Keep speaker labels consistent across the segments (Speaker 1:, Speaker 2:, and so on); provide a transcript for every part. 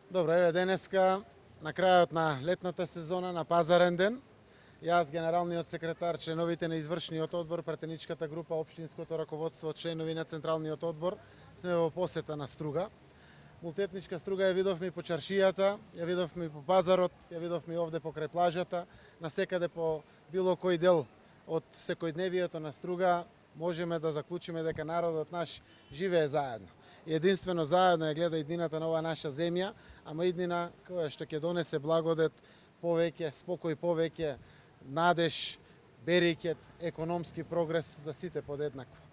Speaker 1: Добро, еве денеска на крајот на летната сезона на пазарен ден. Јас, генералниот секретар, членовите на извршниот одбор, пратеничката група, општинското раководство, членови на централниот одбор, сме во посета на Струга. Мултиетничка Струга ја видовме и по чаршијата, ја видовме и по пазарот, ја видовме и овде покрај плажата, насекаде по било кој дел од секојдневието на Струга можеме да заклучиме дека народот наш живее заедно. И единствено заедно ја гледа иднината на оваа наша земја, ама иднина која што ќе донесе благодет, повеќе спокој, повеќе надеж, берекет, економски прогрес за сите подеднакво.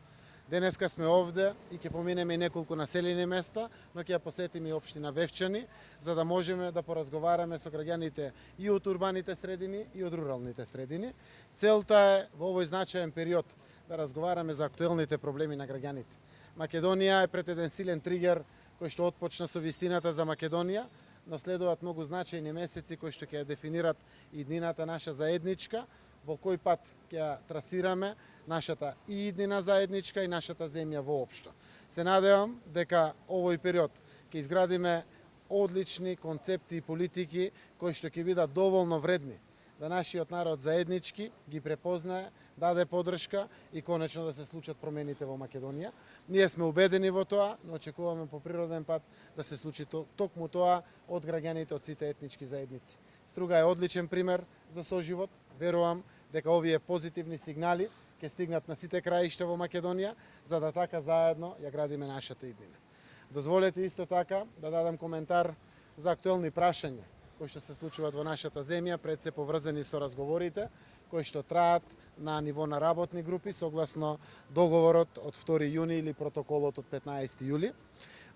Speaker 1: Денеска сме овде и ќе поминеме и неколку населени места, но ќе ја посетиме и општина Вевчани, за да можеме да поразговараме со граѓаните и од урбаните средини и од руралните средини. Целта е во овој значаен период да разговараме за актуелните проблеми на граѓаните. Македонија е пред еден силен тригер кој што отпочна со вистината за Македонија, но следуваат многу значајни месеци кои што ќе ја дефинират иднината наша заедничка, во кој пат ќе ја трасираме нашата и иднина заедничка и нашата земја воопшто. Се надевам дека овој период ќе изградиме одлични концепти и политики кои што ќе бидат доволно вредни да нашиот народ заеднички ги препознае, даде поддршка и конечно да се случат промените во Македонија. Ние сме убедени во тоа, но очекуваме по природен пат да се случи токму тоа од граѓаните од сите етнички заедници. Струга е одличен пример за соживот. Верувам дека овие позитивни сигнали ќе стигнат на сите краишта во Македонија, за да така заедно ја градиме нашата иднина. Дозволете исто така да дадам коментар за актуелни прашања кои што се случуваат во нашата земја, пред се поврзани со разговорите кои што траат на ниво на работни групи согласно договорот од 2 јуни или протоколот од 15 јули.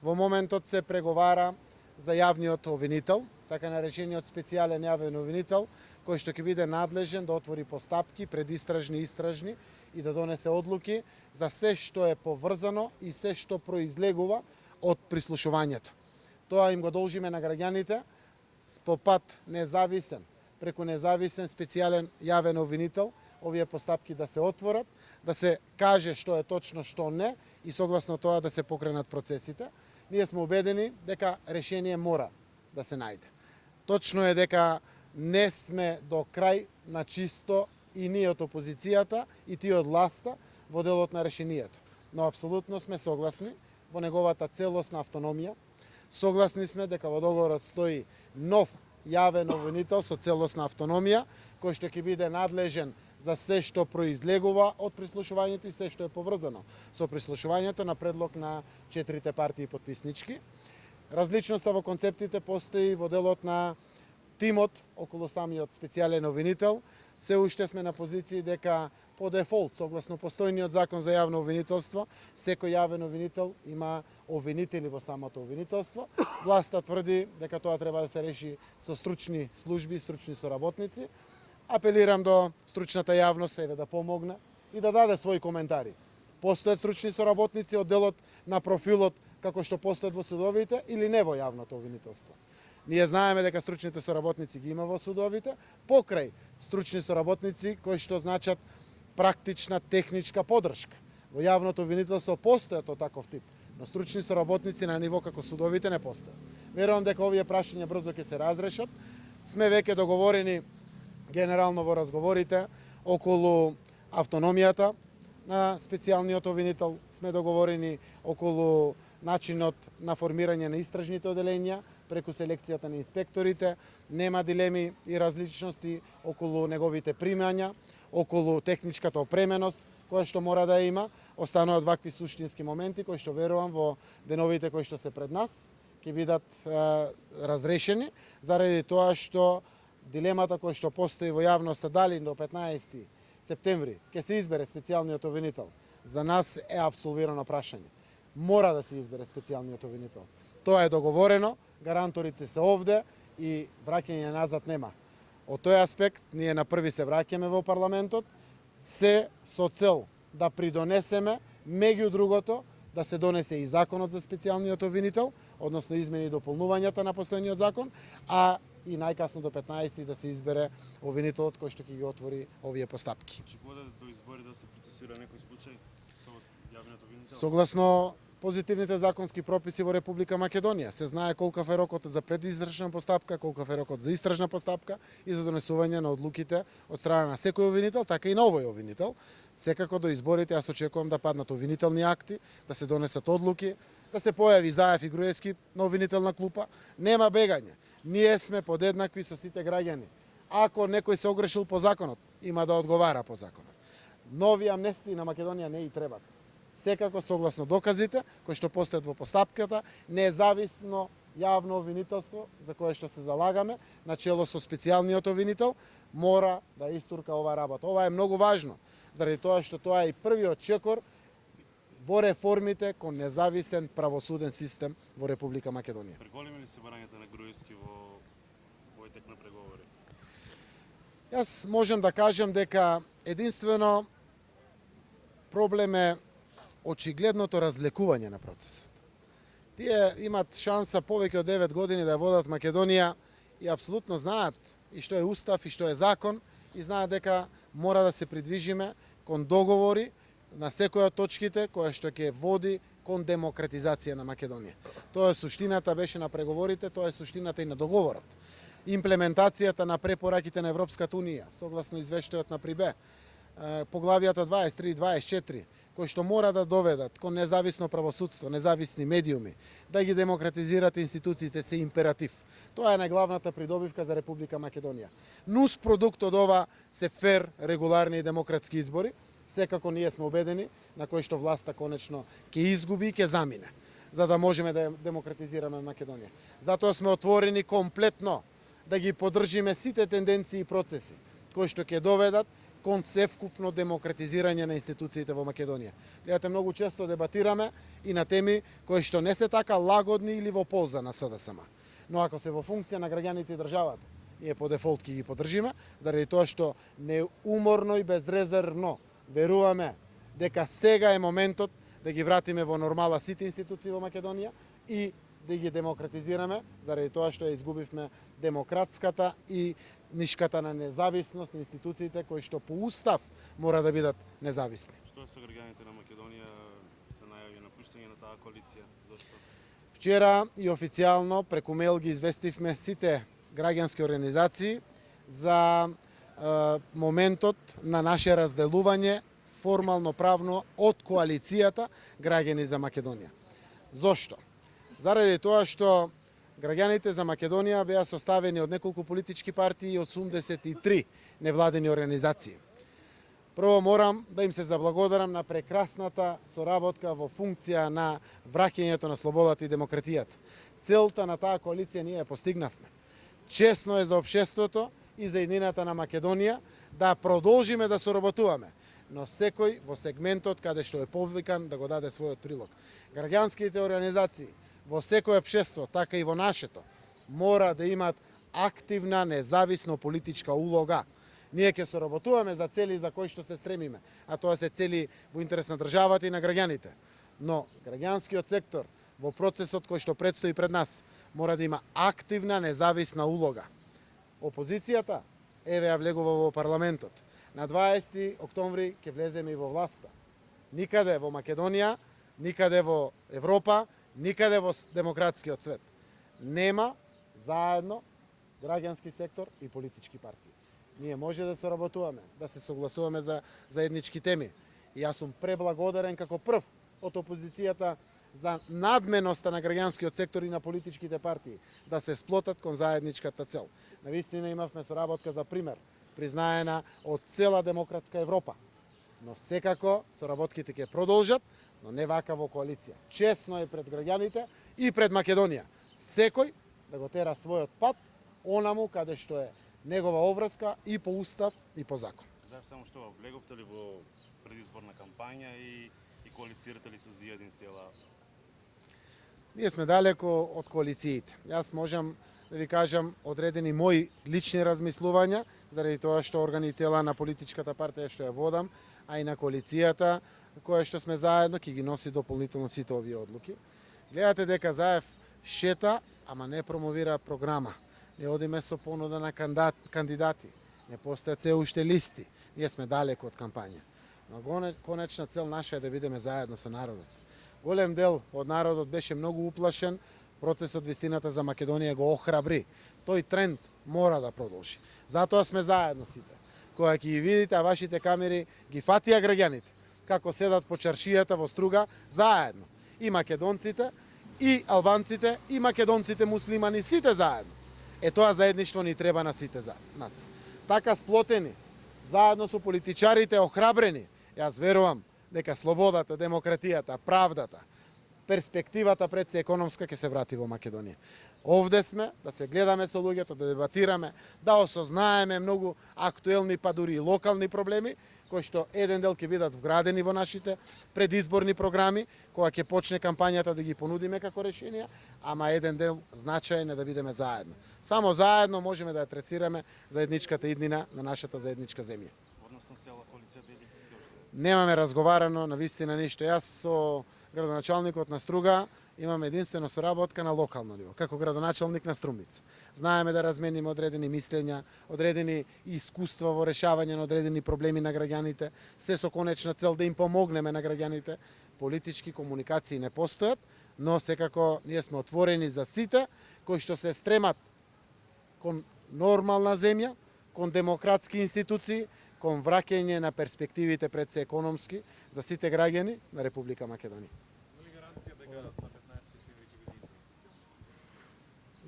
Speaker 1: Во моментот се преговара за јавниот обвинител, така наречениот специјален јавен обвинител, кој што ќе биде надлежен да отвори постапки предистражни, истражни и да донесе одлуки за се што е поврзано и се што произлегува од прислушувањето. Тоа им го должиме на граѓаните по пат независен, преку независен специјален јавен обвинител, овие постапки да се отворат, да се каже што е точно, што не и согласно тоа да се покренат процесите. Ние сме убедени дека решение мора да се најде. Точно е дека не сме до крај на чисто и ние од опозицијата и тие од власта во делот на решението. Но апсолутно сме согласни во неговата целосна автономија. Согласни сме дека во договорот стои нов јавен обвинител со целосна автономија, кој што ќе биде надлежен за се што произлегува од прислушувањето и се што е поврзано со прислушувањето на предлог на 4 партии подписнички. Различноста во концептите постои во делот на тимот околу самиот специјален обвинител. Се уште сме на позиција дека по дефолт, согласно постојниот закон за јавно обвинителство, секој јавен обвинител има обвинители во самото обвинителство. Власта тврди дека тоа треба да се реши со стручни служби, стручни соработници. Апелирам до стручната јавност еве да помогне и да даде своји коментари. Постојат стручни соработници од делот на профилот како што постојат во судовите или не во јавното обвинителство. Ние знаеме дека стручните соработници ги има во судовите, покрај стручни соработници кои што значат практична техничка поддршка. Во јавното обвинителство постојат од таков тип, но стручни соработници на ниво како судовите не постојат. Верувам дека овие прашања брзо ќе се разрешат. Сме веќе договорени генерално во разговорите околу автономијата на специјалниот обвинител, сме договорени околу начинот на формирање на истражните оделенја преку селекцијата на инспекторите, нема дилеми и различности околу неговите примања, околу техничката опременост која што мора да има. Остануваат вакви суштински моменти кои што верувам во деновите кои што се пред нас ќе бидат разрешени, заради тоа што дилемата која што постои во јавноста дали до 15 септември ќе се избере специјалниот обвинител, за нас е апсолвирано прашање. Мора да се избере специјалниот обвинител. Тоа е договорено, гаранторите се овде и враќање назад нема. Од тој аспект, ние на први се враќаме во парламентот, се со цел да придонесеме, меѓу другото, да се донесе и законот за специјалниот обвинител, односно измени и дополнувањата на постојниот закон, а и најкасно до 15 да се избере обвинителот кој што ќе ги отвори овие постапки.
Speaker 2: Очекувате до избори да се процесира некој случај со јавниот обвинител?
Speaker 1: Согласно позитивните законски прописи во Република Македонија. Се знае колкав е рокот за предизрачна постапка, колкав е рокот за истражна постапка и за донесување на одлуките од страна на секој обвинител, така и на овој обвинител. Секако до изборите јас очекувам да паднат обвинителни акти, да се донесат одлуки, да се појави Заев и Груевски на обвинителна клупа. Нема бегање. Ние сме подеднакви со сите граѓани. Ако некој се огрешил по законот, има да одговара по законот. Нови амнестии на Македонија не и требат. Секако согласно доказите кои што постојат во постапката, независно јавно обвинителство за кое што се залагаме, начело со специјалниот обвинител, мора да истурка оваа работа. Ова е многу важно, заради тоа што тоа е и првиот чекор во реформите кон независен правосуден систем во Република Македонија.
Speaker 2: Преголеми ли се барањата на Груевски во овој тек на преговори?
Speaker 1: Јас можам да кажам дека единствено проблем е очигледното разлекување на процесот. Тие имат шанса повеќе од 9 години да водат Македонија и апсолутно знаат и што е устав и што е закон и знаат дека мора да се придвижиме кон договори на секоја од точките која што ќе води кон демократизација на Македонија. Тоа е суштината беше на преговорите, тоа е суштината и на договорот. Имплементацијата на препораките на Европската унија, согласно извештајот на Прибе, поглавијата 23 и 24, кои што мора да доведат кон независно правосудство, независни медиуми, да ги демократизират институциите се императив. Тоа е најглавната придобивка за Република Македонија. Нус продукт од ова се фер, регуларни и демократски избори. Секако ние сме убедени на кој што власта конечно ќе изгуби и ќе замине, за да можеме да демократизираме Македонија. Затоа сме отворени комплетно да ги поддржиме сите тенденции и процеси кои што ќе доведат кон севкупно демократизирање на институциите во Македонија. Гледате, многу често дебатираме и на теми кои што не се така лагодни или во полза на СДСМ. Но ако се во функција на граѓаните и државата, ние по дефолт ќе ги поддржиме, заради тоа што неуморно и безрезервно веруваме дека сега е моментот да ги вратиме во нормала сите институции во Македонија и да ги демократизираме, заради тоа што ја изгубивме демократската и нишката на независност на институциите кои што по устав мора да бидат независни.
Speaker 2: Што е со граѓаните на Македонија се најави напуштање на таа коалиција? Зошто?
Speaker 1: Вчера и официјално преку мејл ги известивме сите граѓански организации за моментот на наше разделување формално правно од коалицијата Граѓани за Македонија. Зошто? Заради тоа што граѓаните за Македонија беа составени од неколку политички партии и 83 невладени организации. Прво морам да им се заблагодарам на прекрасната соработка во функција на враќањето на слободата и демократијата. Целта на таа коалиција ние ја постигнавме. Чесно е за општеството и за еднината на Македонија да продолжиме да соработуваме, но секој во сегментот каде што е повикан да го даде својот прилог. Граѓанските организации во секој општество, така и во нашето, мора да имат активна, независно политичка улога. Ние ќе соработуваме за цели за кои што се стремиме, а тоа се цели во интерес на државата и на граѓаните. Но граѓанскиот сектор во процесот кој што предстои пред нас мора да има активна, независна улога. Опозицијата еве ја влегува во парламентот. На 20 октомври ќе влеземе и во власта. Никаде во Македонија, никаде во Европа, никаде во демократскиот свет нема заедно граѓански сектор и политички партии. Ние може да соработуваме, да се согласуваме за заеднички теми. И јас сум преблагодарен како прв од опозицијата за надменоста на граѓанскиот сектор и на политичките партии да се сплотат кон заедничката цел. Навистина имавме соработка за пример, признаена од цела демократска Европа. Но секако соработките ќе продолжат, но не вака во коалиција. Честно е пред граѓаните и пред Македонија. Секој да го тера својот пат, онаму каде што е негова обврска и по устав и по закон.
Speaker 2: Знаев само што влеговте ли во предизборна кампања и коалицирате ли со Зијадин Села?
Speaker 1: Ние сме далеко од коалициите. Јас можам да ви кажам одредени мои лични размислувања, заради тоа што органитела на политичката партија што ја водам, а и на коалицијата која што сме заедно, ќе ги носи дополнително сите овие одлуки. Гледате дека Заев шета, ама не промовира програма. Не одиме со понуда на кандидати. Не постојат се уште листи. Ние сме далеко од кампања. Но конечна цел наша е да бидеме заедно со народот. Голем дел од народот беше многу уплашен, процесот вистината за Македонија го охрабри. Тој тренд мора да продолжи. Затоа сме заедно сите. Кога ќе ги видите, а вашите камери ги фатија граѓаните, како седат по чаршијата во Струга, заедно. И македонците, и албанците, и македонците муслимани, сите заедно. Тоа заедништво ни треба на сите за нас. Така сплотени, заедно со политичарите охрабрени, јас верувам дека слободата, демократијата, правдата, перспективата пред се економска ќе се врати во Македонија. Овде сме да се гледаме со луѓето, да дебатираме, да осознаеме многу актуелни па дури и локални проблеми, кои што еден дел ќе бидат вградени во нашите предизборни програми, кога ќе почне кампањата да ги понудиме како решенија, ама еден дел значаен е да бидеме заедно. Само заедно можеме да ја тресираме заедничката иднина на нашата заедничка земја.
Speaker 2: Односно цела коалиција дели се уште.
Speaker 1: Немаме разговарано на вистина ништо. Јас со градоначалникот на Струга имаме единствено соработка на локално ниво, како градоначалник на Струмица. Знаеме да размениме одредени мислења, одредени искуства во решавање на одредени проблеми на граѓаните, се со конечна цел да им помогнеме на граѓаните. Политички комуникации не постојат, но секако ние сме отворени за сите кои што се стремат кон нормална земја, кон демократски институции, кон враќање на перспективите пред се економски за сите граѓани на Република Македонија.
Speaker 3: Има ли гаранција дека на 15 септември ќе биде истина?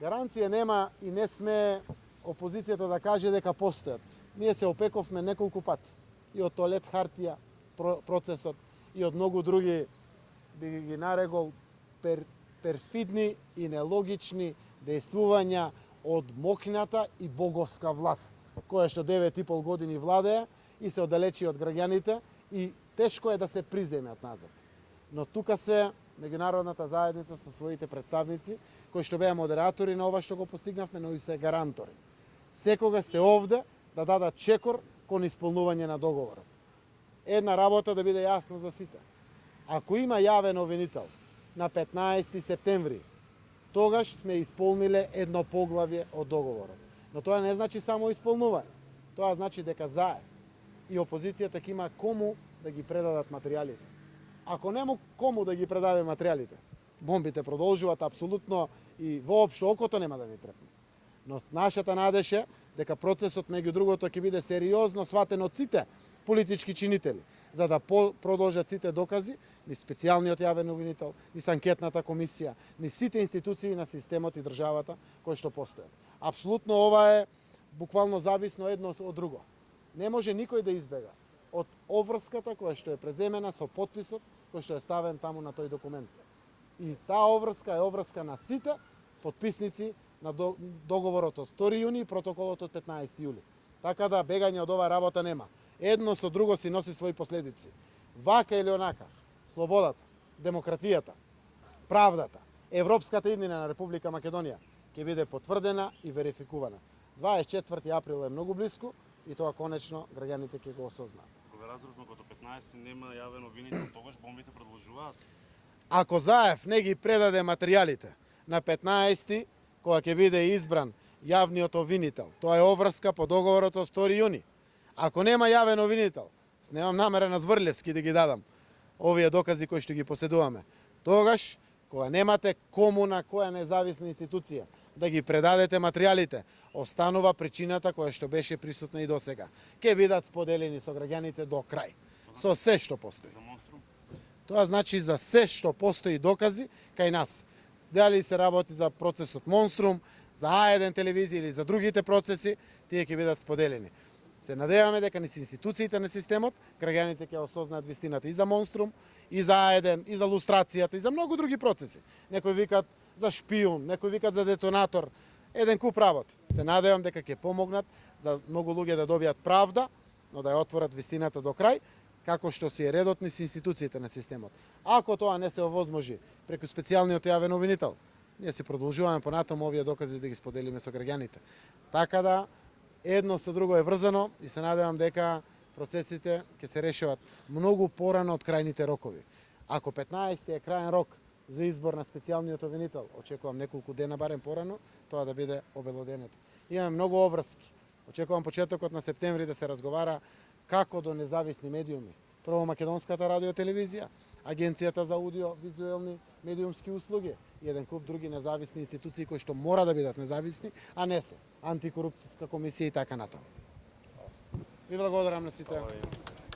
Speaker 1: Гаранција нема и не сме опозицијата да каже дека постојат. Ние се опековме неколку пати. И од тоалет хартија процесот и од многу други, би ги нарекол, перфидни и нелогични дејствувања од мокната и боговска власт, која што 9,5 години владее и се оддалечи од граѓаните и тешко е да се приземат назад. Но тука се меѓународната заедница со своите представници, кои што беа модератори на ова што го постигнавме, но и се гарантори. Секогаш се овде да дадат чекор кон исполнување на договорот. Една работа да биде јасна за сите. Ако има јавен обвинител на 15 септември, тогаш сме исполниле едно поглавје од договорот. Но тоа не значи само исполнување. Тоа значи дека ЗАЕ и опозицијата ќе има кому да ги предадат материјалите. Ако нема кому да ги предаде материјалите, бомбите продолжуваат апсолутно и воопшто окото нема да ни трепне. Но нашата надеж е дека процесот меѓу другото ќе биде сериозно сватен од сите политички чинители, за да продолжат сите докази, ни специјалниот јавен обвинител, ни анкетната комисија, ни сите институции на системот и државата кои што постојат. Апсолутно ова е буквално зависно едно од друго. Не може никој да избега од обврската која што е преземена со подписот кој што е ставен таму на тој документ. И таа обврска е обврска на сите подписници на договорот од 2 јуни и протоколот од 15 јули. Така да бегање од оваа работа нема. Едно со друго си носи своји последици. Вака или онака, слободата, демократијата, правдата, европската иднина на Република Македонија ќе биде потврдена и верификувана. 24 април е многу блиску и тоа конечно граѓаните ќе го осознаат.
Speaker 2: Кога разбравме кога до 15 нема јавен обвинител, тогаш бомбите продолжуваат.
Speaker 1: Ако Заев не ги предаде материјалите на 15 кога ќе биде избран јавниот обвинител, тоа е обврска по договорот од 2 јуни. Ако нема јавен обвинител, немам намера на Зврлевски да ги дадам овие докази кои што ги поседуваме. Тогаш, кога немате кому на која независна институција да ги предадете материјалите, останува причината која што беше присутна и досега. Ке бидат споделени со граѓаните до крај, со се што постои.
Speaker 2: За Монструм?
Speaker 1: Тоа значи за се што постои докази кај нас. Дали се работи за процесот Монструм, за А1 телевизија или за другите процеси, тие ќе бидат споделени. Се надеваме дека низ институциите на системот, граѓаните ќе осознаат вистината и за Монструм, и за А1, и за лустрацијата, и за многу други процеси. Некои викат за шпион, некои викат за детонатор, еден куп работи. Се надевам дека ќе помогнат за многу луѓе да добијат правда, но да ја отворат вистината до крај, како што си е редот низ институциите на системот. Ако тоа не се овозможи преку специјалниот јавен обвинител, ние си продолжуваме понатаму овие докази да ги споделиме со граѓаните. Така да едно со друго е врзано и се надевам дека процесите ќе се решават многу порано од крајните рокови. Ако 15 е крајен рок за избор на специјалниот обвинител, очекувам неколку дена барем порано, тоа да биде обелоденето. Имаме многу обврски. Очекувам почетокот на септември да се разговара како до независни медиуми. Прво македонската радиотелевизија, Агенцијата за аудиовизуелни медиумски услуги и еден куп други независни институции кои што мора да бидат независни, а не се. Антикорупцијска комисија и така натаму. Ви благодарам на сите.